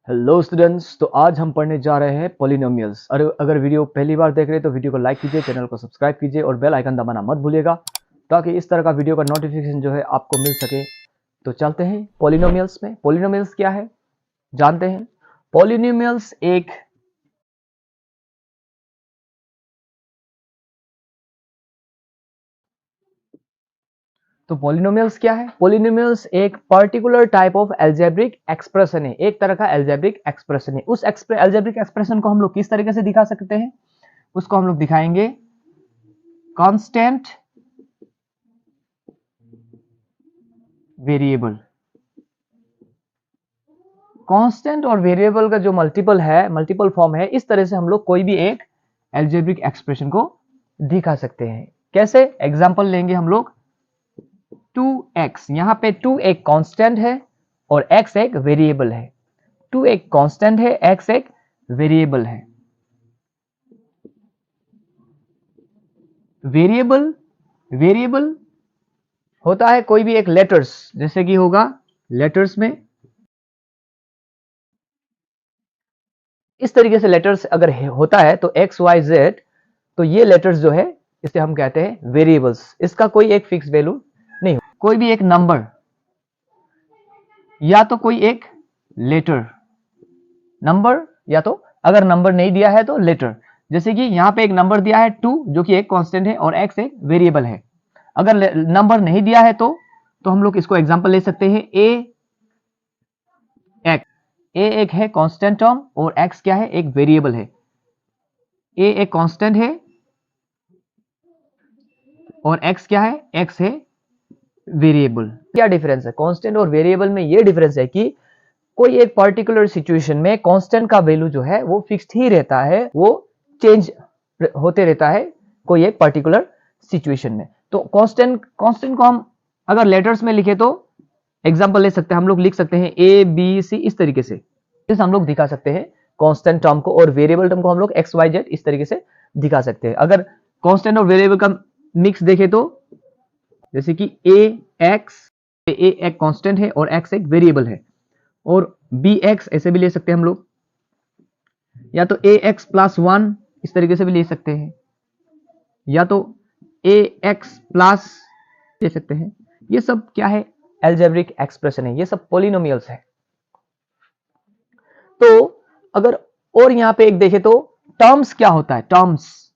Hello students, तो आज हम पढ़ने जा रहे हैं पॉलिनोमियल्स। अगर वीडियो पहली बार देख रहे हैं तो वीडियो को लाइक कीजिए, चैनल को सब्सक्राइब कीजिए और बेल आइकन दबाना मत भूलिएगा ताकि इस तरह का वीडियो का नोटिफिकेशन जो है आपको मिल सके। तो चलते हैं पॉलिनोमियल्स में। पॉलिनोमियल्स क्या है जानते हैं। पॉलिनोमियल्स एक तो पॉलिनोमियल्स क्या है? पॉलिनोमियल्स एक particular type of algebraic expression है, एक तरह का एल्जेब्रिक एक्सप्रेशन है। उस एल्जेब्रिक एक्सप्रेशन को हम लोग किस तरीके से दिखा सकते हैं? उसको हम लोग दिखाएंगे कांस्टेंट वेरिएबल। कांस्टेंट और वेरिएबल का जो मल्टीपल फॉर्म है, इस तरह से हम लोग कोई भी एक एल्जेब्रिक एक्सप्रेशन को दिखा सकते हैं। कैसे? एग्जांपल लेंगे हम लोग 2x। यहां पे 2 एक कांस्टेंट है और x एक वेरिएबल है। 2 एक कांस्टेंट है, x एक वेरिएबल है। वेरिएबल होता है कोई भी एक लेटर्स, जैसे कि होगा लेटर्स में इस तरीके से लेटर्स अगर होता है तो x y z, तो ये लेटर्स जो है इसे हम कहते हैं वेरिएबल्स। इसका कोई एक फिक्स वैल्यू नहीं हो। कोई भी एक नंबर या तो कोई एक लेटर, नंबर या तो अगर नंबर नहीं दिया है तो लेटर। जैसे कि यहां पे एक नंबर दिया है 2 जो कि एक कांस्टेंट है और x एक वेरिएबल है। अगर नंबर नहीं दिया है तो हम लोग इसको एग्जांपल ले सकते हैं a एक है कांस्टेंट टर्म और x क्या है? एक वेरिएबल है। a एक कांस्टेंट है और x क्या है? x है वेरिएबल। क्या डिफरेंस है कांस्टेंट और वेरिएबल में? ये डिफरेंस है कि कोई एक पर्टिकुलर सिचुएशन में कांस्टेंट का वैल्यू जो है वो फिक्स्ड ही रहता है, वो चेंज होते रहता है कोई एक पर्टिकुलर सिचुएशन में। तो कांस्टेंट को हम अगर लेटर्स में लिखे तो एग्जांपल ले सकते हैं, हम लोग लिख सकते हैं a b c इस तरीके से। इस हम लोग दिखा सकते हैं कांस्टेंट टर्म को, और वेरिएबल टर्म को हम लोग x y z इस तरीके से दिखा सकते हैं। अगर कांस्टेंट और वेरिएबल का मिक्स देखें तो जैसे कि a एक कांस्टेंट है और x एक वेरिएबल है, और bx ऐसे भी ले सकते हैं हम लोग, या तो ax प्लस 1 इस तरीके से भी ले सकते हैं, या तो ax प्लस ले सकते हैं। ये सब क्या है? एल्जेब्रिक एक्सप्रेशन है, ये सब पॉलिनोमियल्स है। तो अगर और यहां पे एक देखें तो टर्म्स क्या होता है? टर्म्स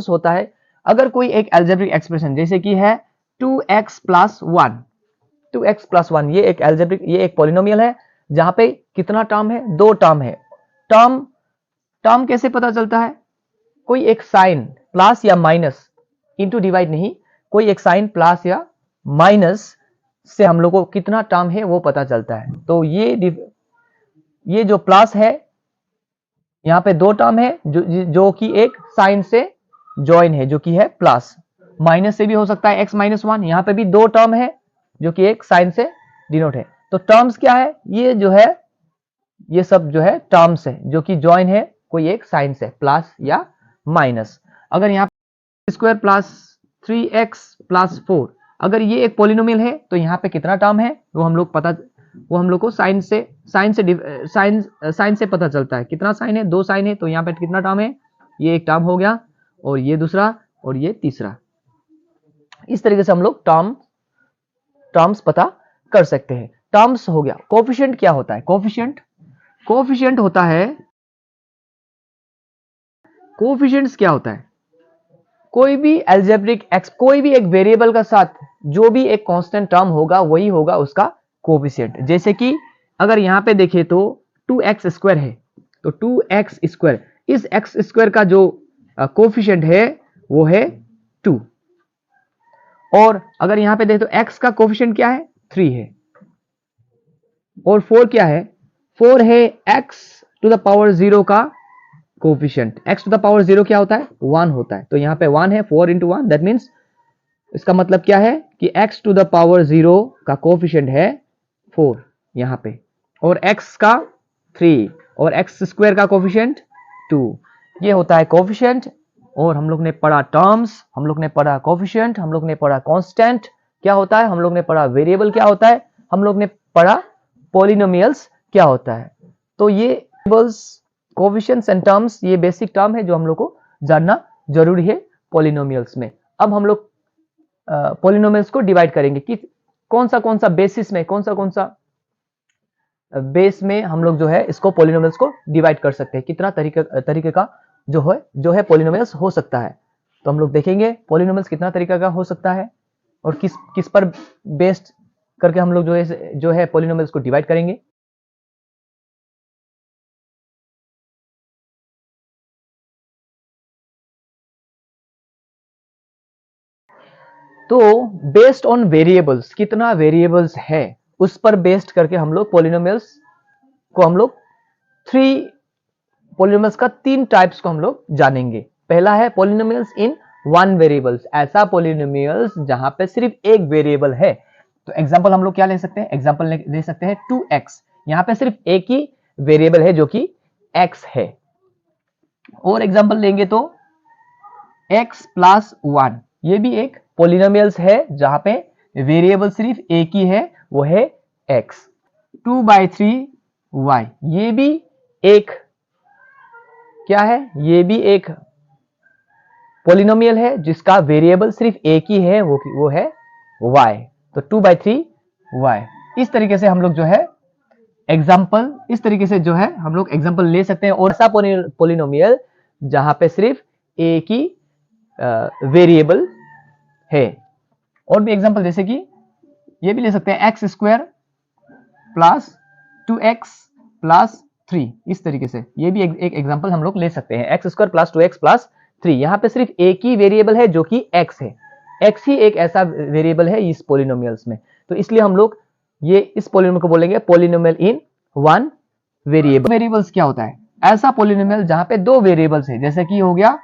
होता है अगर कोई एक एल्जेब्रिक एक्सप्रेशन जैसे कि है 2x प्लस 1, ये एक पॉलिनोमियल है जहां पे कितना टर्म है? 2 टर्म है। टर्म कैसे पता चलता है? कोई एक साइन प्लस या माइनस, इंटू डिवाइड नहीं, कोई एक साइन प्लस या माइनस से हम लोग को कितना टर्म है वो पता चलता है। तो ये जो प्लस है, यहाँ पे 2 टर्म है जो कि एक साइन से ज्वाइन है, जो कि है प्लस। माइनस से भी हो सकता है x माइनस 1, यहाँ पे भी 2 टर्म है जो कि एक साइन से डिनोट है। तो टर्म्स क्या है? ये जो है ये सब जो है टर्म्स है जो कि ज्वाइन है कोई एक साइन से, प्लस या माइनस। अगर यहाँ पे स्क्वायर प्लस 3x प्लस 4, अगर ये एक पॉलिनोमियल है तो यहाँ पे कितना टर्म है वो हम लोग को साइन से पता चलता है। कितना साइन है? 2 साइन है, तो यहाँ पे कितना टर्म है? ये एक टर्म हो गया और ये दूसरा और ये तीसरा। इस तरीके से हम लोग टर्म्स पता कर सकते हैं। टर्म्स हो गया। कोफिशिएंट क्या होता है? कोफिशिएंट होता है, कोफिशिएंट्स क्या होता है? कोई भी एक वेरिएबल का साथ जो भी एक कांस्टेंट टर्म होगा वही होगा उसका कोफिशिएंट। जैसे कि अगर यहां पे देखें तो 2x स्क्वायर है, तो 2x स्क्वायर, इस x स्क्वायर का जो कोफिशिएंट है वो है 2। और अगर यहां पे देखें तो x का कोफिशिएंट क्या है? 3 है। और 4 क्या है? 4 है x टू द पावर 0 का coefficient. x to the power 0 क्या होता है? 1 होता है। तो यहाँ पे 1 है, 4 इंटू 1, दैट मीन्स इसका मतलब क्या है कि x टू द पावर 0 का कोफिशिएंट है 4 यहाँ पे, और x का 3, और x स्क्वायर का कोफिशिएंट 2। ये होता है कोफिशिएंट। और हम लोग ने पढ़ा टर्म्स, हम लोग ने पढ़ा कोफिशिएंट, हम लोग ने पढ़ा कांस्टेंट क्या होता है, हम लोग ने पढ़ा वेरिएबल क्या होता है, हम लोग ने पढ़ा पॉलिनोमियल्स क्या होता है। तो ये कोएफिशिएंट्स एंड टर्म्स, ये बेसिक टर्म है जो हम लोग को जानना जरूरी है पॉलिनोमियल्स में। अब हम लोग पॉलिनोमियल्स को डिवाइड करेंगे कि कौन सा बेसिस में, कौन सा बेस में हम लोग जो है इसको पॉलिनोमियल्स को डिवाइड कर सकते हैं, कितना तरीके का जो है पॉलिनोमियल्स हो सकता है। तो हम लोग देखेंगे पॉलिनोमियल्स कितना तरीका का हो सकता है और किस पर बेस्ड करके हम लोग जो है पॉलिनोमियल्स को डिवाइड करेंगे। तो बेस्ड ऑन वेरिएबल्स, कितना वेरिएबल्स है उस पर बेस्ड करके हम लोग पॉलिनोमियल्स को हम लोग पॉलिनोमियल्स का 3 टाइप्स को हम लोग जानेंगे। पहला है पॉलिनोमियल्स इन 1 वेरिएबल्स, ऐसा पॉलिनोमियल्स जहां पे सिर्फ एक वेरिएबल है। तो एग्जांपल हम लोग क्या ले सकते हैं, एग्जांपल ले सकते हैं 2x, यहां पे सिर्फ एक ही वेरिएबल है जो कि x है। और एग्जांपल लेंगे तो x प्लस 1, ये भी एक पॉलिनोमियल्स है जहां पे वेरिएबल सिर्फ एक ही है, वो है x। 2/3y, ये भी एक क्या है, ये भी एक पॉलिनोमियल है जिसका वेरिएबल सिर्फ एक ही है, वो है y। तो 2/3y। इस तरीके से हम लोग जो है एग्जाम्पल, इस तरीके से जो है हम लोग एग्जाम्पल ले सकते हैं। और ऐसा पॉलिनोमियल जहां पे सिर्फ एक ही वेरिएबल है। और भी एग्जाम्पल जैसे कि ये भी ले सकते हैं x square plus 2x plus 3, इस तरीके से ये भी एक एग्जाम्पल हम लोग ले सकते हैं। x square plus 2x plus 3, यहां पे सिर्फ एक ही वेरिएबल है जो कि x है, x ही एक ऐसा वेरिएबल है इस पॉलिनोमियल्स में। तो इसलिए हम लोग ये इस पॉलिनोमियल को बोलेंगे पॉलिनोमियल इन 1 वेरिएबल। वेरिएबल्स क्या होता है, ऐसा पॉलिनोमियल जहां पे 2 वेरिएबल्स है, जैसे कि हो गया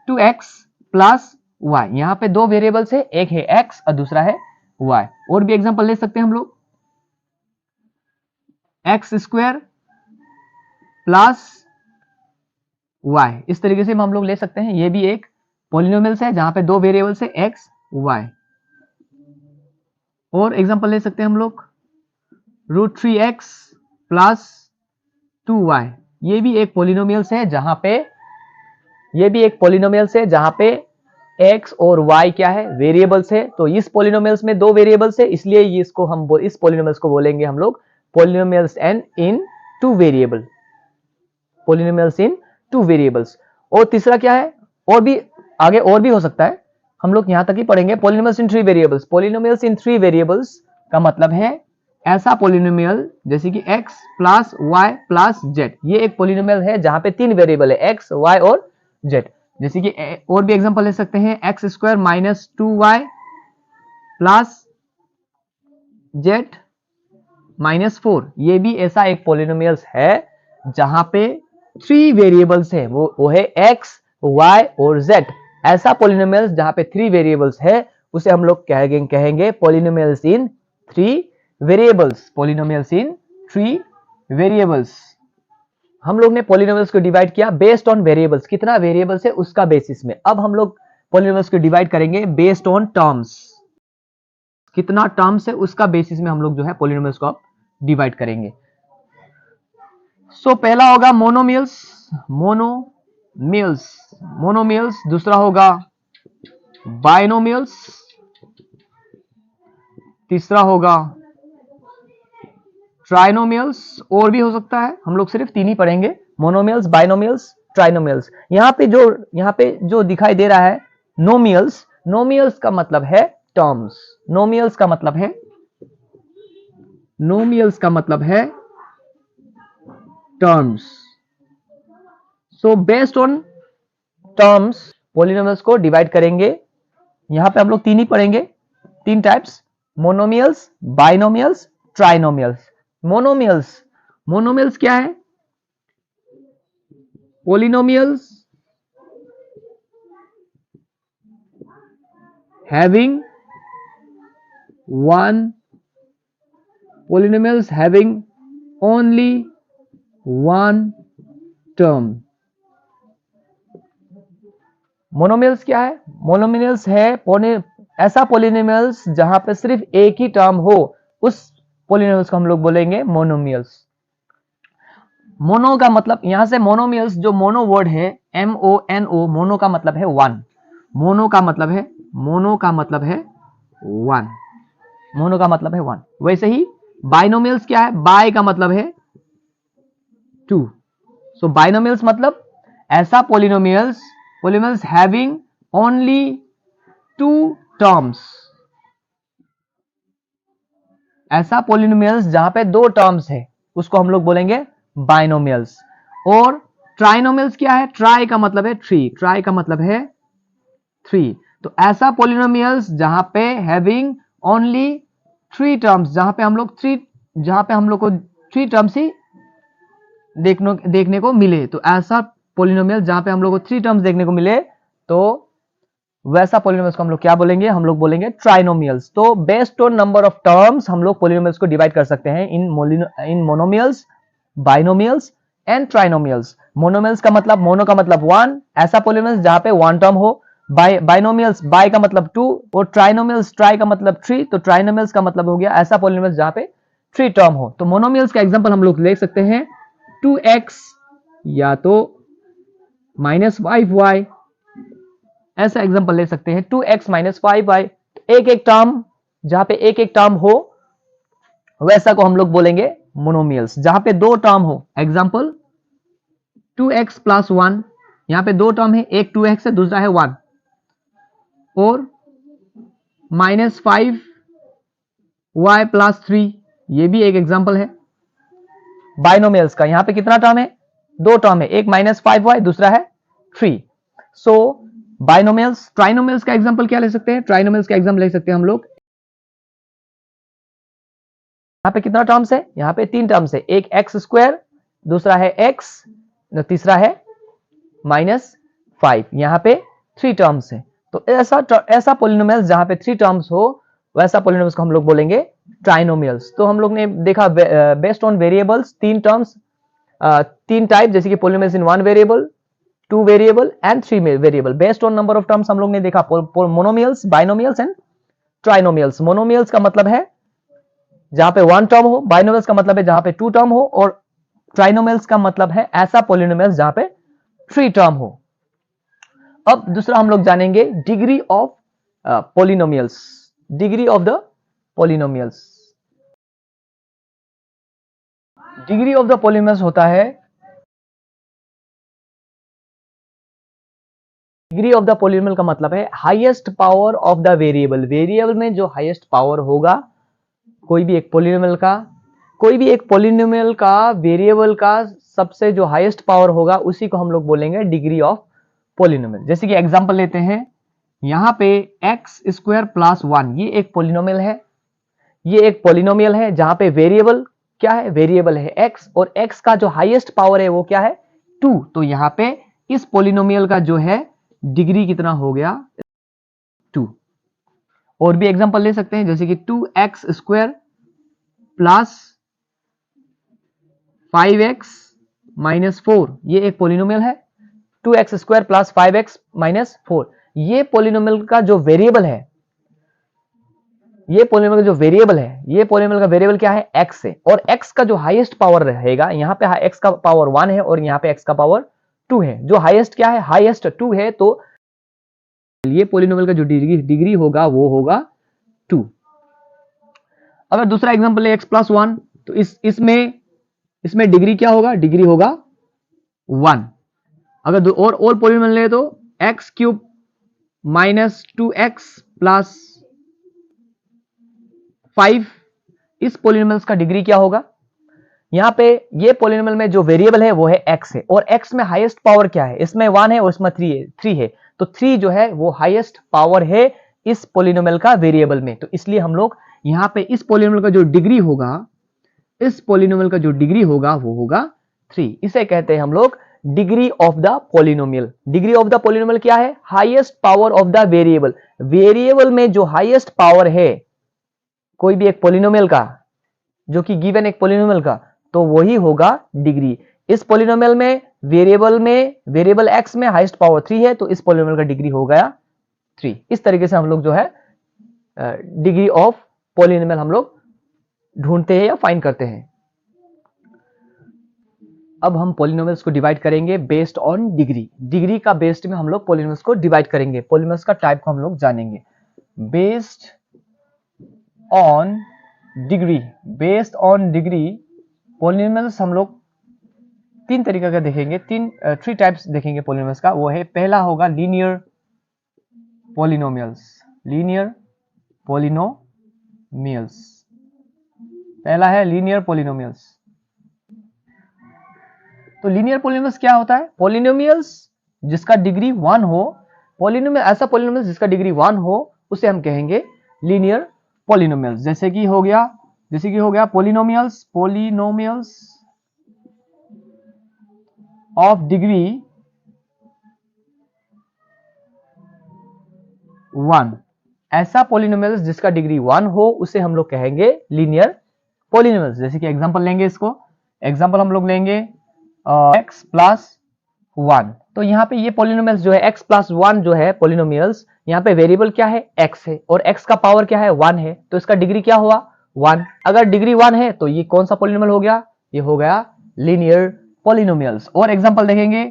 2x प्लस y, यहां पे 2 वेरिएबल्स है, एक है x और दूसरा है y। और भी एग्जांपल ले सकते हैं हम लोग, एक्स स्क्वायर प्लस y, इस तरीके से हम लोग ले सकते हैं। ये भी एक पॉलिनोमियल्स है जहां पे 2 वेरिएबल्स है x y। और एग्जांपल ले सकते हैं हम लोग √3x प्लस 2y, ये भी एक पॉलिनोमियल्स है जहां पे, ये भी एक पॉलिनोमियल्स है जहां पे x और y क्या है, वेरिएबल्स है। तो इस पॉलिनोमियल्स में 2 वेरिएबल्स है, इसलिए इसको हम इस पॉलिनोमियल्स को बोलेंगे हम लोग polynomials and in 2 variable, polynomials in 2 variables. और तीसरा क्या है, और भी आगे और भी हो सकता है, हम लोग यहां तक ही पढ़ेंगे पॉलिनोमियल्स इन 3 वेरिएबल्स। पॉलिनोमियल्स इन 3 वेरिएबल्स का मतलब है ऐसा पॉलिनोमियल जैसे कि x plus y plus z, ये एक पॉलिनोमियल है जहां पे 3 वेरिएबल है x, y और z। जैसे कि और भी एग्जांपल ले सकते हैं x square minus 2y plus z minus 4, ये भी ऐसा एक पॉलिनोमियल्स है जहां पे 3 वेरिएबल्स है, वो है x, y और z। ऐसा पॉलिनोमियल्स जहां पे 3 वेरिएबल्स है उसे हम लोग कहेंगे पॉलिनोमियल्स इन 3 वेरिएबल्स, पॉलिनोमियल्स इन 3 वेरिएबल्स। हम लोग ने पॉलिनोमियल्स को डिवाइड किया बेस्ड ऑन वेरिएबल्स, कितना वेरिएबल्स है उसका बेसिस में। अब हम लोग पॉलिनोमियल्स को डिवाइड करेंगे बेस्ड ऑन टर्म्स, कितना टर्म्स है उसका बेसिस में हम लोग जो है पॉलिनोमियल्स को डिवाइड करेंगे। सो पहला होगा मोनोमियल्स, दूसरा होगा बाइनोमियल्स, तीसरा होगा ट्राइनोमियल्स। और भी हो सकता है, हम लोग सिर्फ 3 ही पढ़ेंगे, मोनोमियल्स, बाइनोमियल्स, ट्राइनोमियल्स। यहाँ पे जो दिखाई दे रहा है नोमियल्स का मतलब है टर्म्स, नोमियल्स का मतलब है terms. So based on terms polynomials को डिवाइड करेंगे। यहां पे हम लोग 3 ही पढ़ेंगे, 3 types, monomials, binomials, trinomials. Monomials क्या है, polynomials having only one term। Monomials क्या है, मोनोमियल्स है ऐसा पॉलिनोमियल्स जहां पे सिर्फ एक ही टर्म हो, पॉलिनोमियल्स को हम लोग बोलेंगे मोनोमियल्स। मोनो का मतलब यहां से मोनोमियल्स, जो मोनो वर्ड है MONO, मोनो का मतलब है वन। मोनो का मतलब है वन। मोनो का मतलब है वन। वैसे ही बाइनोमियल्स क्या है? बाय का मतलब है टू। सो बाइनोमियल्स मतलब ऐसा polynomials having only two terms, ऐसा पॉलिनोमियल्स जहां पे दो टर्म्स है उसको हम लोग बोलेंगे बाइनोमियल्स। और ट्राइनोमियल्स क्या है? ट्राई का मतलब है थ्री, ट्राई का मतलब है थ्री। तो ऐसा पॉलिनोमियल्स जहां पे हैविंग ओनली थ्री टर्म्स, जहां पे हम लोग को थ्री टर्म्स ही देखने को मिले, तो ऐसा पॉलिनोमियल जहां पे हम लोग को थ्री टर्म्स देखने को मिले, तो वैसा पॉलिनोमियल्स को हम लोग क्या बोलेंगे? हम लोग बोलेंगे ट्राइनोमियल्स। तो based on number of terms हम लोग पॉलिनोमियल्स को डिवाइड कर सकते हैं in monomials, binomials and trinomials. Monomials का मतलब, मोनो का मतलब वन, ऐसा पॉलिनोमियल्स जहां पे वन टर्म हो। बाइनोमियल्स, बाय का मतलब टू, और ट्राइनोमियल्स, ट्राई का मतलब थ्री, तो ट्राइनोमियल्स का मतलब हो गया ऐसा पॉलिनोमियल्स जहां पे थ्री टर्म हो। तो मोनोमियल्स का एग्जांपल हम लोग ले सकते हैं 2x या तो -5y, ऐसा एग्जांपल ले सकते हैं 2x - 5y। एक एक टर्म, जहां पे एक एक टर्म हो वैसा को हम लोग बोलेंगे मोनोमियल्स। जहां पे दो टर्म हो, एग्जांपल 2x + 1, यहां पे दो टर्म है, एक 2x है, दूसरा है 1, और -5y + 3, ये भी एक एग्जांपल है बाइनोमियल्स का। यहां पे कितना टर्म है? दो टर्म है, एक -5y, दूसरा है 3। सो बाइनोमियल्स। ट्राइनोमियल्स का एग्जांपल क्या ले सकते हैं? ट्राइनोमियल्स का एग्जांपल ले सकते हैं हम लोग, यहां पे कितना टर्म्स है? यहां पे तीन टर्म्स है, एक x², दूसरा है x, तीसरा है -5। यहां पे थ्री टर्म्स है। तो ऐसा पॉलिनोमियल्स जहां पे थ्री टर्म्स हो वैसा पॉलिनोमियल्स को हम लोग बोलेंगे ट्राइनोमियल्स। तो हम लोग ने देखा बेस्ड ऑन वेरिएबल्स, तीन टर्म्स, तीन टाइप, जैसे कि polynomials in one variable, two variable and three variable. Based on number of terms हम लोग ने देखा monomials, binomials and trinomials. Monomials का मतलब है जहां पे वन टर्म हो, बाइनोमियल्स का मतलब है जहां पे टू टर्म हो, और ट्राइनोमियल्स का मतलब है ऐसा पॉलिनोमियल्स जहां पे थ्री टर्म हो। अब दूसरा हम लोग जानेंगे degree of polynomials, degree of the polynomials. Degree of the polynomials होता है, डिग्री ऑफ द पॉलिनोमियल का मतलब है highest power of the variable. Variable में जो हाईएस्ट पावर होगा कोई भी एक पॉलिनोमियल का वेरिएबल का सबसे जो हाईएस्ट पावर होगा उसी को हम लोग बोलेंगे डिग्री ऑफ पॉलिनोमियल। जैसे कि एग्जांपल लेते हैं, यहां पे x² + 1, ये एक पॉलिनोमियल है। ये एक पॉलिनोमियल है जहां पे वेरिएबल क्या है? वेरिएबल है x, और x का जो हाईएस्ट पावर है वो क्या है? 2। तो यहां पे इस पॉलिनोमियल का जो है डिग्री कितना हो गया? 2। और भी एग्जांपल ले सकते हैं, जैसे कि 2x² + 5x - 4, ये एक पॉलिनोमियल है। 2x² + 5x - 4, ये पॉलिनोमियल का जो वेरिएबल है, ये पॉलिनोमियल का जो वेरिएबल है, ये पॉलिनोमियल का वेरिएबल क्या है? x है। और x का जो हाईएस्ट पावर रहेगा, यहां पे x का पावर 1 है और यहां पे x का पावर 2 है। जो हाईएस्ट क्या है? हाईएस्ट 2 है। तो ये पॉलिनोमियल का जो डिग्री होगा वो होगा 2। अगर दूसरा एग्जांपल है x + 1, तो इसमें डिग्री क्या होगा? डिग्री होगा 1। अगर और पॉलिनोमियल ले तो x³ - 2x + 5, इस पॉलिनोमियल्स का डिग्री क्या होगा? यहां पे ये पॉलिनोमियल में जो वेरिएबल है वो है x है, और x में हाईएस्ट पावर क्या है? इसमें 1 है और इसमें 3 है। तो 3 जो है वो हाईएस्ट पावर है इस पॉलिनोमियल का वेरिएबल में। तो इसलिए हम लोग यहां पे इस पॉलिनोमियल का जो डिग्री होगा, इस पॉलिनोमियल का जो डिग्री होगा वो होगा 3। इसे कहते हैं हम लोग degree of the polynomial. Degree of the polynomial क्या है? Highest power of the variable. Variable में जो हाईएस्ट पावर है कोई भी एक पॉलिनोमियल का, जो कि गिवन एक पॉलिनोमियल का, तो वही होगा डिग्री। इस पॉलिनोमियल में वेरिएबल x में हाईएस्ट पावर 3 है, तो इस पॉलिनोमियल का डिग्री हो गया 3। इस तरीके से हम लोग जो है डिग्री ऑफ पॉलिनोमियल हम लोग ढूंढते हैं या फाइंड करते हैं। अब हम पॉलिनोमियल्स को डिवाइड करेंगे बेस्ड ऑन डिग्री। डिग्री का बेस्ड में हम लोग पॉलिनोमियल्स को डिवाइड करेंगे। पॉलिनोमियल्स का टाइप को हम लोग जानेंगे based on degree. Based on degree polynomials हम लोग तीन तरीके का देखेंगे, थ्री टाइप्स देखेंगे पॉलिनोमियल्स का। वो है, पहला होगा लीनियर पॉलिनोमियल्स। लीनियर पॉलिनोमियल्स, पहला है लीनियर पॉलिनोमियल्स। तो लीनियर पॉलिनोमियल्स क्या होता है? पॉलिनोमियल्स जिसका डिग्री 1 हो, पॉलिनोमियल ऐसा पॉलिनोमियल जिसका डिग्री 1 हो, उसे हम कहेंगे लीनियर पॉलिनोमियल्स। जैसे कि हो गया पॉलिनोमियल्स ऑफ डिग्री 1। ऐसा पॉलिनोमियल्स जिसका डिग्री 1 हो उसे हम लोग कहेंगे लीनियर पॉलिनोमियल्स। जैसे कि एग्जांपल लेंगे, इसको एग्जांपल हम लोग लेंगे x प्लस 1। तो यहाँ पे ये पॉलिनोमियल्स जो है x प्लस 1 जो है पॉलिनोमियल्स, यहाँ पे वेरिएबल क्या है? x है, और x का पावर क्या है? 1 है, तो इसका डिग्री क्या हुआ? 1। अगर डिग्री 1 है तो ये कौन सा पॉलिनोमियल हो गया? ये हो गया लीनियर पॉलिनोमियल्स। और एग्जांपल देखेंगे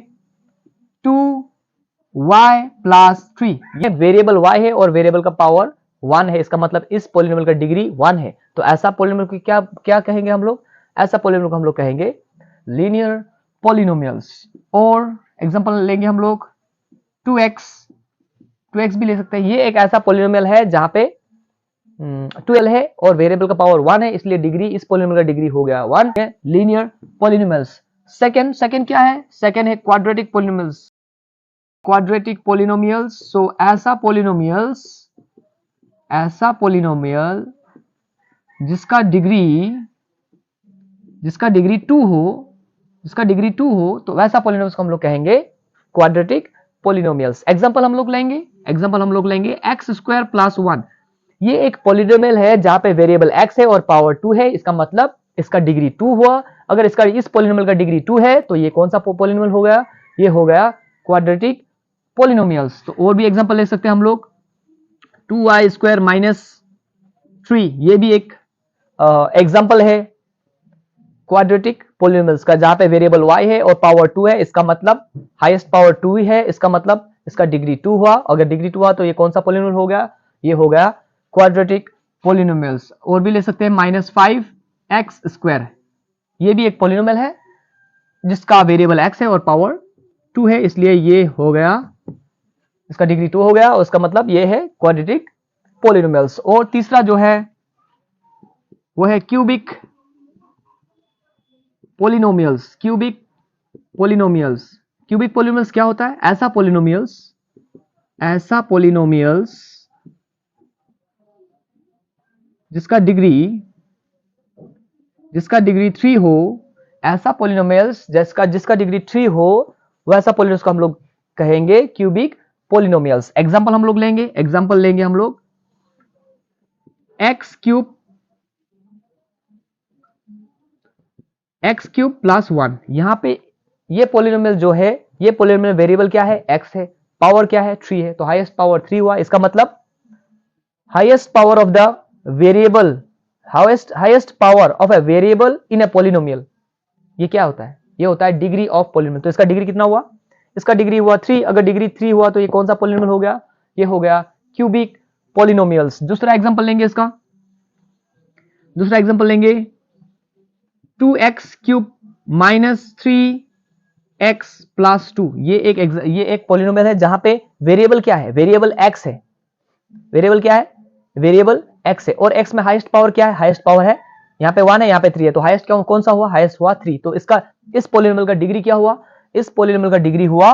2y प्लस 3। ये वेरिएबल y है और वेरिएबल का पावर 1 है, इसका मतलब इस पॉलिनोमियल का डिग्री 1 है। तो ऐसा पॉलिनोमियल को क्या कहेंगे हम लोग? ऐसा पॉलिनोमियल को हम लोग कहेंगे लीनियर पॉलिनोमियल्स। और एग्जांपल लेंगे हम लोग 2x भी ले सकते हैं। ये एक ऐसा पॉलिनोमियल है जहां पे 12 है और वेरिएबल का पावर 1 है, इसलिए डिग्री, इस पॉलिनोमियल का डिग्री हो गया 1 है। Linear polynomials. सेकंड क्या है? सेकंड है क्वाड्रेटिक पॉलिनोमियल्स। क्वाड्रेटिक पॉलिनोमियल्स, सो ऐसा पॉलिनोमियल जिसका डिग्री 2 हो, तो वैसा पॉलिनोमियल्स को हम लोग कहेंगे क्वाड्रेटिक पॉलिनोमियल्स। एग्जांपल हम लोग लेंगे एक्स स्क्वायर प्लस 1। ये एक पॉलिनोमियल है जहां पे वेरिएबल x है और पावर 2 है, इसका मतलब इसका डिग्री 2 हुआ। अगर इस पॉलिनोमियल का डिग्री 2 है तो ये कौन सा पॉलिनोमियल हो गया? ये हो गया क्वाड्रेटिक पॉलिनोमियल्स। तो और भी एग्जांपल ले सकते हैं हम लोग 2y स्क्वायर माइनस 3। ये भी एक एग्जांपल है क्वाड्रेटिक पॉलिनोमियल्स का, जहां पे वेरिएबल y है और पावर 2 है, इसका मतलब हाईएस्ट पावर 2 ही है, इसका मतलब इसका डिग्री 2 हुआ। अगर डिग्री 2 हुआ तो ये कौन सा पॉलिनोमियल हो गया? ये हो गया क्वाड्रेटिक पॉलिनोमियल्स। और भी ले सकते हैं -5x स्क्वायर। ये भी एक पॉलिनोमियल है जिसका वेरिएबल x है और पावर 2 है, इसलिए ये हो गया, इसका डिग्री 2 हो गया, और इसका मतलब ये है क्वाड्रेटिक पॉलिनोमियल्स। और तीसरा जो है वो है क्यूबिक पॉलिनोमियल्स। क्यूबिक पॉलिनोमियल्स क्या होता है? ऐसा पॉलिनोमियल्स जिसका डिग्री 3 हो। ऐसा पॉलिनोमियल्स जिसका डिग्री 3 हो, वैसा पॉलिनोमियल्स को हम लोग कहेंगे क्यूबिक पॉलिनोमियल्स। एग्जांपल लेंगे हम लोग एक्स क्यूब प्लस 1। यहां पे ये पॉलिनोमियल जो है, ये पॉलिनोमियल वेरिएबल क्या है? x है, पावर क्या है? 3 है, तो हाईएस्ट पावर 3 हुआ। इसका मतलब highest power of a variable in a polynomial, ये क्या होता है? ये होता है डिग्री ऑफ पॉलिनोमियल। तो इसका डिग्री कितना हुआ? इसका डिग्री हुआ 3। अगर डिग्री 3 हुआ तो ये कौन सा पॉलिनोमियल हो गया? ये हो गया क्यूबिक पॉलिनोमियल्स। दूसरा एग्जांपल लेंगे 2x cube minus 3x plus 2। ये एक पॉलिनोमियल है जहां पे वेरिएबल क्या है? वेरिएबल x है। वेरिएबल क्या है? वेरिएबल x है, और x में हाईएस्ट पावर क्या है? हाईएस्ट पावर है, यहाँ पे 1 है, यहाँ पे 3 है, तो हाईएस्ट कौन सा हुआ? हाईएस्ट हुआ 3। तो इस पॉलिनोमियल का डिग्री क्या हुआ? इस पॉलिनोमियल का डिग्री हुआ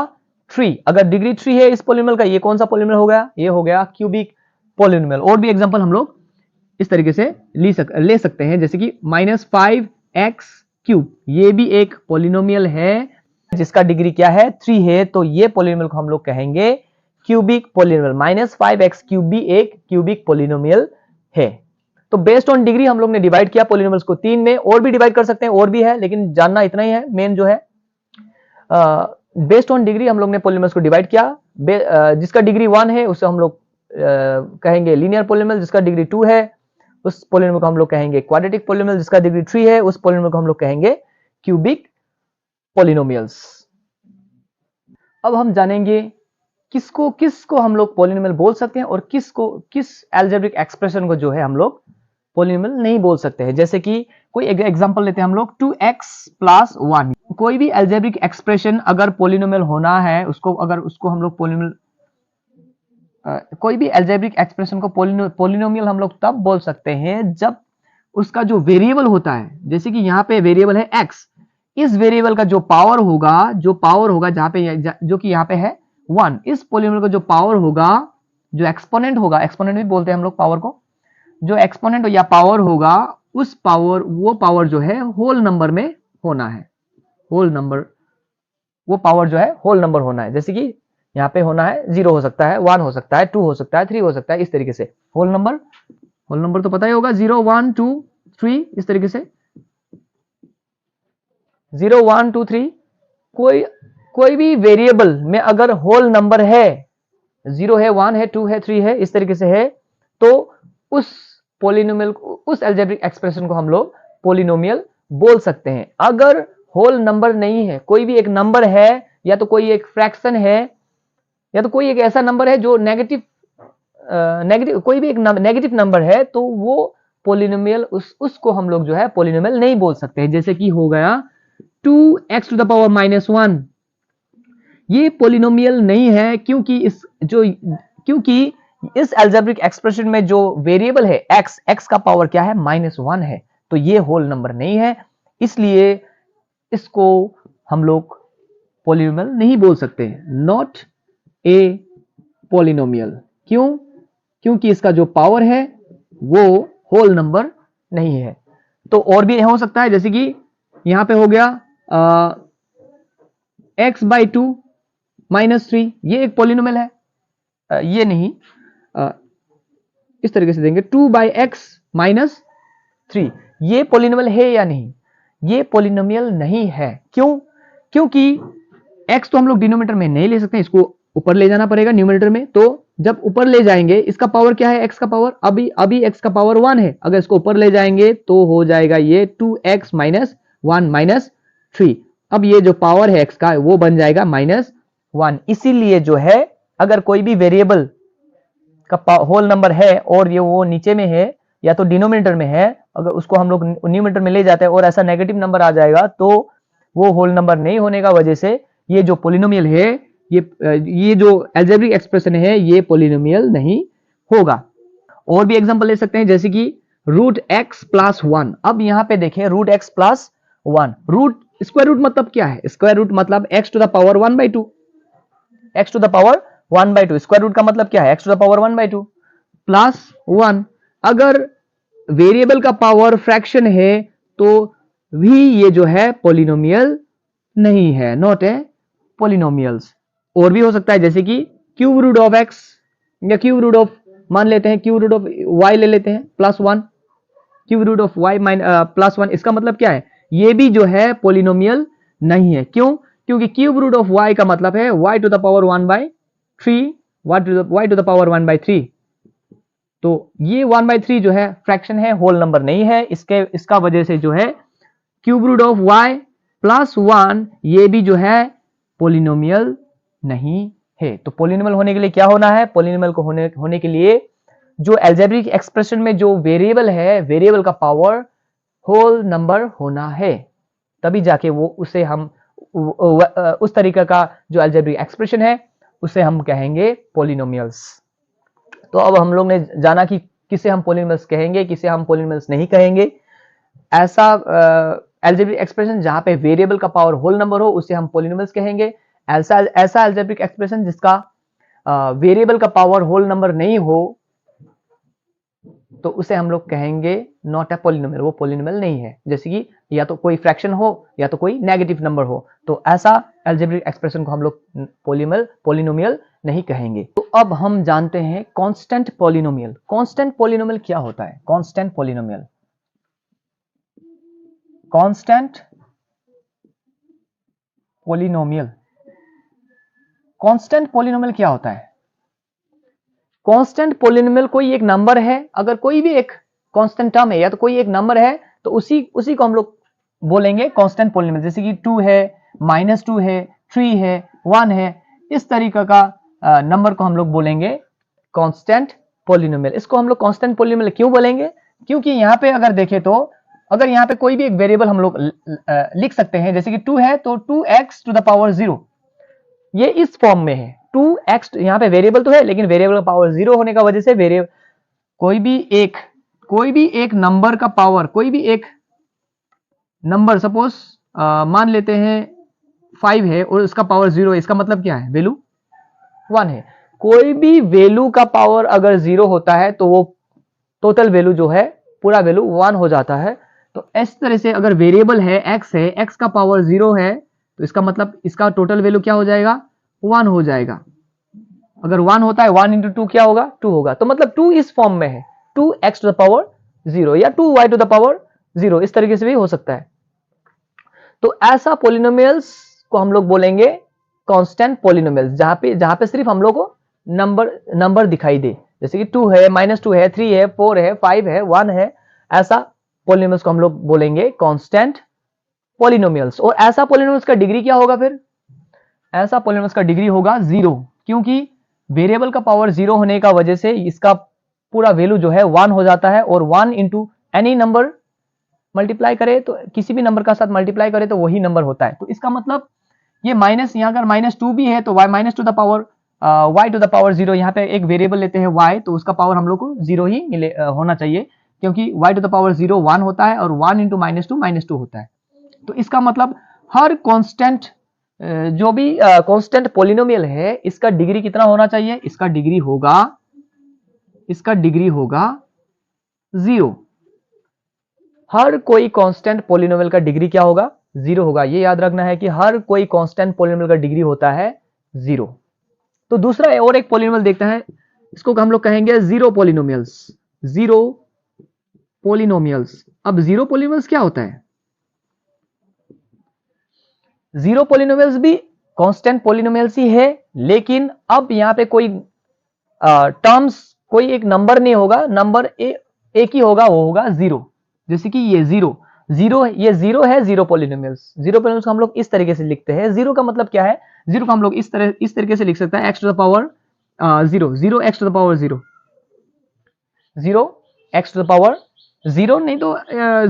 3। अगर डिग्री 3 है इस पॉलिनोमियल का, ये कौन सा पॉलिनोमियल हो गया? ये हो गया क्यूबिक पॉलिनोमियल। और भी एग्जांपल हम लोग इस तरीके से ले सकते हैं, जैसे कि -5x क्यूब। ये भी एक पॉलिनोमियल है जिसका डिग्री क्या है? 3 है, तो ये पॉलिनोमियल को हम लोग कहेंगे क्यूबिक पॉलिनोमियल। -5x क्यूब भी एक क्यूबिक पॉलिनोमियल है। तो बेस्ड ऑन डिग्री हम लोग ने डिवाइड किया पॉलिनोमियल्स को 3 में। और भी डिवाइड कर सकते हैं, और भी है, लेकिन जानना इतना ही है मेन जो है। बेस्ड ऑन डिग्री हम लोग ने पॉलिनोमियल्स को डिवाइड किया। जिसका डिग्री 1 है उसे हम लोग कहेंगे लीनियर पॉलिनोमियल, जिसका डिग्री 2 है उस पोलिनोमियल को हम लोग कहेंगे क्वाड्रेटिक पोलिनोमियल, जिसका डिग्री 3 है उस पोलिनोमियल को हम लोग कहेंगे क्यूबिक पोलिनोमियल्स। अब हम जानेंगे किसको किसको हम लोग पोलिनोमियल बोल सकते हैं और किस अलजेब्रिक एक्सप्रेशन को जो है हम लोग पोलिनोमियल नहीं बोल सकते हैं। जैसे कि कोई एग्जांपल लेते हैं हम लोग 2x + 1। कोई भी अलजेब्रिक एक्सप्रेशन अगर पोलिनोमियल होना है, उसको हम लोग पोलिनोमियल, कोई भी अलजेब्रिक एक्सप्रेशन को पोलिनोमियल हम लोग तब बोल सकते हैं जब उसका जो वेरिएबल होता है, जैसे कि यहाँ पे वेरिएबल है x, इस वेरिएबल का जो पावर होगा जहां पे जो कि यहाँ पे है 1, इस पोलिनोमियल का जो पावर होगा, जो एक्सपोनेंट होगा, एक्सपोनेंट भी बोलते हैं हम लोग पावर को, जो एक्सपोनेंट या पावर होगा वो पावर जो है होल नंबर में होना है। वो पावर जो है होल नंबर होना है। जैसे कि यहाँ पे होना है 0 हो सकता है, 1 हो सकता है, 2 हो सकता है, 3 हो सकता है, इस तरीके से होल नंबर तो पता ही होगा, 0 1 2 3, इस तरीके से 0 1 2 3। कोई भी वेरिएबल में अगर होल नंबर है, 0 है, 1 है, 2 है, 3 है, इस तरीके से है, तो उस पोलिनोमियल, उस अलजेब्रिक एक्सप्रेशन को हम लोग पोलिनोमियल बोल सकते हैं। अगर होल नंबर नहीं है, कोई भी एक नंबर है, या तो कोई एक फ्रैक्शन है, या तो कोई एक ऐसा नंबर है जो नेगेटिव कोई भी एक नेगेटिव नंबर है, तो वो पोलिनोमियल, उसको हम लोग जो है पोलिनोमियल नहीं बोल सकते हैं। जैसे कि हो गया 2x⁻⁻1, ये पोलिनोमियल नहीं है, क्योंकि इस अलजेब्रिक एक्सप्रेशन में जो वेरिएबल है x का पावर क्या है, -1 है, तो ये होल नंबर नहीं है, इसलिए इसको हम लोग पोलिनोमियल नहीं बोल सकते, नॉट ए पोलिनोमियल। क्योंकि इसका जो पावर है वो होल नंबर नहीं है। तो और भी हो सकता है, जैसे कि यहां पे हो गया x/2 -3, ये एक पोलिनोमियल है, ये नहीं, इस तरीके से देंगे 2/x - 3, ये पोलिनोमियल है या नहीं? ये पोलिनोमियल नहीं है। क्योंकि x तो हम लोग डिनोमिनेटर में नहीं ले सकते, इसको ऊपर ले जाना पड़ेगा न्यूमरेटर में। तो जब ऊपर ले जाएंगे, इसका पावर क्या है, x का पावर, अभी x का पावर 1 है, अगर इसको ऊपर ले जाएंगे तो हो जाएगा ये 2x - 1 - 3। अब ये जो पावर है x का वो बन जाएगा -1। इसीलिए जो है, अगर कोई भी वेरिएबल का होल नंबर है और ये वो नीचे में है या तो डिनोमिनेटर में है, अगर उसको हम लोग न्यूमरेटर में ले जाते हैं और ऐसा नेगेटिव नंबर आ जाएगा, तो वो होल नंबर नहीं होने का वजह से ये जो पोलिनोमियल है, ये जो अलजेब्रिक एक्सप्रेशन है, ये पोलिनोमियल नहीं होगा। और भी एग्जांपल ले सकते हैं, जैसे कि √x + 1। अब यहां पे देखें, √x + 1, स्क्वायर रूट मतलब क्या है? स्क्वायर रूट मतलब x⁻1/2, x⁻1/2, स्क्वायर रूट का मतलब क्या है, x⁻1/2 + 1। अगर वेरिएबल का पावर फ्रैक्शन है तो भी ये जो है पोलिनोमियल नहीं है, नॉट ए पोलिनोमियल्स। और भी हो सकता है, जैसे कि क्यूब रूट ऑफ x, या क्यूब रूट ऑफ, मान लेते हैं क्यूब रूट ऑफ y ले लेते हैं +1, क्यूब रूट ऑफ y +1, इसका मतलब क्या है, ये भी जो है पोलिनोमियल नहीं है। क्योंकि क्यूब रूट ऑफ y का मतलब है y⁻1/3, y⁻1/3, तो ये 1/3 जो है फ्रैक्शन है, होल नंबर नहीं है। इसका वजह से जो है क्यूब रूट ऑफ y +1 ये भी जो है पोलिनोमियल नहीं है। तो पोलिनोमियल होने के लिए क्या होना है? पोलिनोमियल को होने के लिए जो अलजेब्रिक एक्सप्रेशन में जो वेरिएबल है, वेरिएबल का पावर होल नंबर होना है, तभी जाके वो उसे हम उस तरीके का जो अलजेब्रिक एक्सप्रेशन है उसे हम कहेंगे पोलिनोमियल्स। तो अब हम लोग ने जाना कि किसे हम पोलिनोमियल्स कहेंगे, किसे हम पोलिनोमियल्स नहीं कहेंगे। ऐसा अलजेब्रिक एक्सप्रेशन जहां पे वेरिएबल का पावर होल नंबर हो, उसे हम पोलिनोमियल्स कहेंगे। ऐसा अलजेब्रिक एक्सप्रेशन जिसका वेरिएबल का पावर होल नंबर नहीं हो, तो उसे हम लोग कहेंगे नॉट ए पोलिनोमियल, वो पोलिनोमियल नहीं है। जैसे कि या तो कोई फ्रैक्शन हो या तो कोई नेगेटिव नंबर हो, तो ऐसा अलजेब्रिक एक्सप्रेशन को हम लोग पोलिनोमियल नहीं कहेंगे। तो अब हम जानते हैं कांस्टेंट पोलिनोमियल। कांस्टेंट पोलिनोमियल क्या होता है? Constant polynomial, constant polynomial, constant polynomial क्या होता है? कांस्टेंट पोलिनोमियल कोई एक नंबर है, अगर कोई भी एक कांस्टेंट टर्म है या तो कोई एक नंबर है, तो उसी को हम लोग बोलेंगे कांस्टेंट पॉलिनोमियल। जैसे कि 2 है, -2 है, 3 है, 1 है, इस तरीके का नंबर को हम लोग बोलेंगे कांस्टेंट पॉलिनोमियल। इसको हम लोग कांस्टेंट पॉलिनोमियल क्यों बोलेंगे? क्योंकि यहाँ पे अगर देखें तो अगर यहाँ पे कोई भी एक वेरिएबल हम लोग लिख सकते हैं, जैसे कि 2 है तो 2x टू द पावर 0, ये इस फॉर्म में है। 2x यहाँ पे वेरिएबल तो है, लेकिन वेरिएबल का पावर 0 होने का वजह से वेरिएबल कोई भी एक नंबर का पावर, कोई भी एक नंबर सपोज मान लेते हैं 5 है और उसका पावर 0 है, इसका मतलब क्या है? वैल्यू 1 है। कोई भी वैल्यू का पावर अगर 0 होता है तो वो टोटल वैल्यू जो है पूरा वैल्यू 1 हो जाता है। तो इस तरह से अगर वेरिएबल है x है, x का पावर 0 है, तो इसका मतलब इसका टोटल वैल्यू क्या हो जाएगा? 1 हो जाएगा। अगर 1 होता है 1 इंटू 2 क्या होगा? 2 होगा। तो मतलब 2 इस फॉर्म में है, 2x टू द पावर 0 या 2y टू द पावर 0, इस तरीके से भी हो सकता है। तो ऐसा पॉलिनोमियल्स को हम लोग बोलेंगे कांस्टेंट पॉलिनोमियल्स, जहां पे सिर्फ हम लोग को नंबर दिखाई दे, जैसे कि 2 है, -2 है, 3 है, 4 है, 5 है, 1 है, ऐसा पॉलिनोमियल्स को हम लोग बोलेंगे कांस्टेंट पॉलिनोमियल्स। और ऐसा पॉलिनोमियल्स का डिग्री क्या होगा फिर? ऐसा पॉलिनोमियल्स का डिग्री होगा 0, क्योंकि वेरिएबल का पावर 0 होने का वजह से इसका पूरा वैल्यू जो है 1 हो जाता है, और 1 इंटू एनी नंबर मल्टीप्लाई करे तो किसी भी नंबर का साथ मल्टीप्लाई करे तो वही नंबर होता है। तो इसका मतलब ये माइनस, यहाँ अगर -2 भी है तो y minus to the power y to the power 0, यहाँ पे एक वेरिएबल लेते हैं y, तो उसका पावर हम लोग को 0 ही मिले होना चाहिए, क्योंकि y टू द पावर 0 1 होता है और 1 इंटू -2 होता है। तो इसका मतलब हर कांस्टेंट जो भी कांस्टेंट पॉलिनोमियल है, इसका डिग्री कितना होना चाहिए? इसका डिग्री होगा 0। हर कोई कांस्टेंट पॉलिनोमियल का डिग्री क्या होगा? 0 होगा। ये याद रखना है कि हर कोई कांस्टेंट पॉलिनोमियल का डिग्री होता है 0। तो दूसरा और एक पॉलिनोमियल देखते हैं, इसको हम लोग कहेंगे जीरो पॉलिनोमियल्स। अब जीरो पॉलिनोमियल्स क्या होता है? जीरो पॉलिनोमियल्स भी कांस्टेंट पॉलिनोमियल्स ही है, लेकिन अब यहाँ पे कोई टर्म्स, कोई एक नंबर नहीं होगा, नंबर एक ही होगा, वो होगा 0। जैसे कि ये 0 ये 0 है। जीरो पॉलिनोमियल्स को हम लोग इस तरीके से लिखते हैं। 0 का मतलब क्या है? 0 को हम लोग इस तरीके से लिख सकते हैं, x to the power 0 x to the power 0 x to the power 0, नहीं तो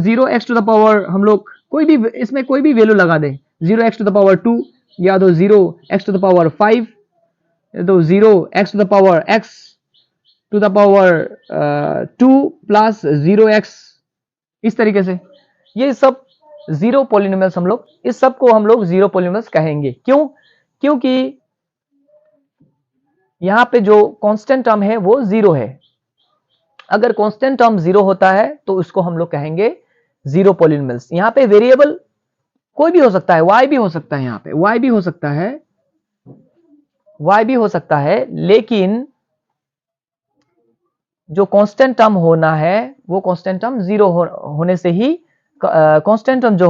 0 x टू द पावर हम लोग कोई भी इसमें कोई भी वैल्यू लगा दें, 0 x टू द पावर 2 या तो 0 x टू द पावर 5, तो 0 x to the power x to the power 2 plus 0x, इस तरीके से। ये सब जीरो पॉलिनोमियल्स हम लोग, इस सब को हम लोग जीरो पॉलिनोमियल्स कहेंगे। क्यों? क्योंकि यहां पे जो कांस्टेंट टर्म है वो 0 है। अगर कांस्टेंट टर्म 0 होता है तो उसको हम लोग कहेंगे जीरो पॉलिनोमियल्स। यहां पे वेरिएबल कोई भी हो सकता है, y भी हो सकता है, यहां पे y भी हो सकता है, लेकिन जो कांस्टेंट टर्म होना है वो कांस्टेंट टर्म 0 होने से ही कांस्टेंट टर्म जो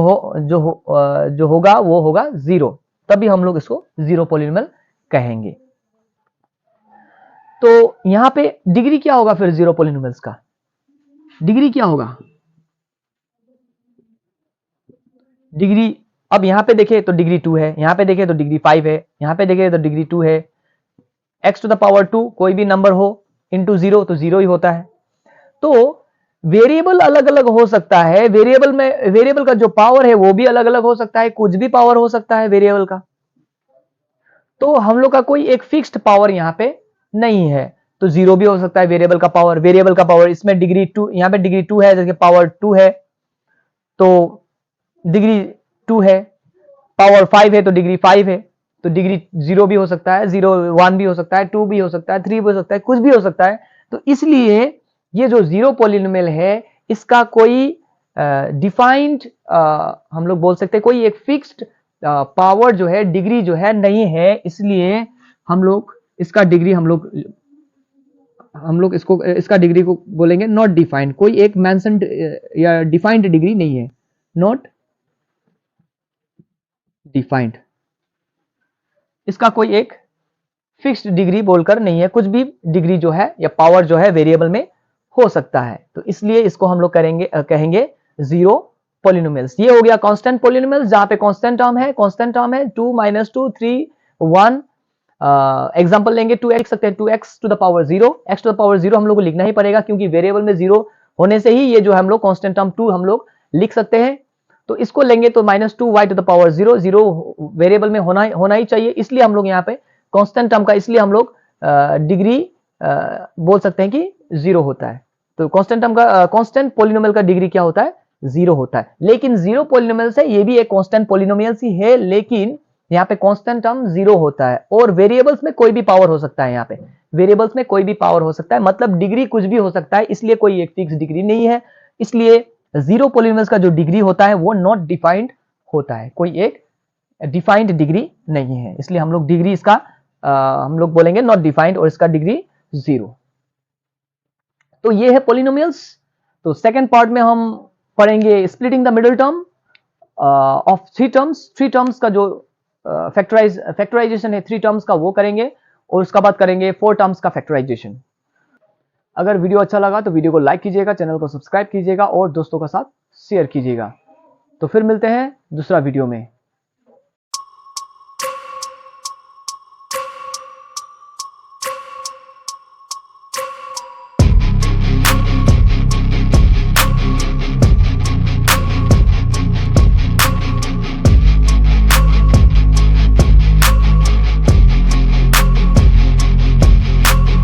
होगा वो होगा 0, तभी हम लोग इसको जीरो पॉलिनोमियल कहेंगे। तो यहां पे डिग्री क्या होगा फिर? जीरो पॉलिनोमियल्स का डिग्री क्या होगा? डिग्री, अब यहां पे देखें तो डिग्री 2 है, यहां पे देखें तो डिग्री 5 है, यहां पे देखें तो डिग्री 2 है। x टू द पावर 2 कोई भी नंबर हो इंटू 0 तो 0 ही होता है। तो वेरिएबल अलग अलग हो सकता है, वेरिएबल का जो पावर है वो भी अलग अलग हो सकता है, कुछ भी पावर हो सकता है वेरिएबल का। तो हम लोग का कोई एक फिक्स्ड पावर यहां पे नहीं है, तो 0 भी हो सकता है वेरिएबल का पावर। इसमें डिग्री 2, यहां पे डिग्री 2 है, जैसे पावर 2 है तो डिग्री 2 है, पावर 5 है तो डिग्री 5 है, तो डिग्री 0 भी हो सकता है, 0 1 भी हो सकता है, 2 भी हो सकता है, 3 भी हो सकता है, कुछ भी हो सकता है। तो इसलिए ये जो जीरो पॉलिनोमियल है इसका कोई डिफाइंड हम लोग बोल सकते हैं कोई एक फिक्स्ड पावर जो है, डिग्री जो है नहीं है, इसलिए हम लोग इसका डिग्री इसका डिग्री को बोलेंगे नॉट डिफाइंड। कोई एक मेंशन्ड या डिफाइंड डिग्री नहीं है, नॉट डिफाइंड। इसका कोई एक फिक्स्ड डिग्री बोलकर नहीं है, कुछ भी डिग्री जो है या पावर जो है वेरिएबल में हो सकता है, तो इसलिए इसको हम लोग कहेंगे जीरो पॉलिनोमियल्स। ये हो गया कांस्टेंट पॉलिनोमियल्स, जहां पे कांस्टेंट टर्म है, 2 - 2 3 1। एग्जांपल लेंगे 2x लिख सकते हैं, 2x to the power 0। x to the power 0 हम लोग को लिखना ही पड़ेगा, क्योंकि वेरिएबल में 0 होने से ही ये जो हम लोग कांस्टेंट टर्म 2 हम लोग लिख सकते हैं। तो इसको लेंगे तो -2y to the power 0, 0 variable में होना ही चाहिए, इसलिए हम लोग यहाँ पे कांस्टेंट टर्म का, इसलिए हम लोग डिग्री बोल सकते हैं कि 0 होता है। तो कांस्टेंट टर्म का, कांस्टेंट पॉलिनोमियल का डिग्री क्या होता है? 0 होता है। लेकिन 0 पॉलिनोमियल से ये भी एक कांस्टेंट पॉलिनोमियल ही है, लेकिन यहाँ पे कांस्टेंट टर्म 0 होता है, और वेरिएबल्स में कोई भी पावर हो सकता है। यहाँ पे वेरिएबल्स में कोई भी पावर हो सकता है, मतलब डिग्री कुछ भी हो सकता है, इसलिए कोई एक फिक्स डिग्री नहीं है। इसलिए 0 पॉलिनोमियल्स का जो डिग्री होता है वो नॉट डिफाइंड होता है, कोई एक डिफाइंड डिग्री नहीं है, इसलिए हम लोग डिग्री इसका हम लोग बोलेंगे नॉट डिफाइंड, और इसका डिग्री 0। तो ये है पॉलिनोमियल्स। तो सेकेंड पार्ट में हम पढ़ेंगे splitting the middle term of three terms का जो फैक्टराइजेशन है 3 टर्म्स का, वो करेंगे, और उसका बाद करेंगे 4 टर्म्स का फैक्टराइजेशन। अगर वीडियो अच्छा लगा तो वीडियो को लाइक कीजिएगा, चैनल को सब्सक्राइब कीजिएगा और दोस्तों के साथ शेयर कीजिएगा। तो फिर मिलते हैं दूसरा वीडियो में।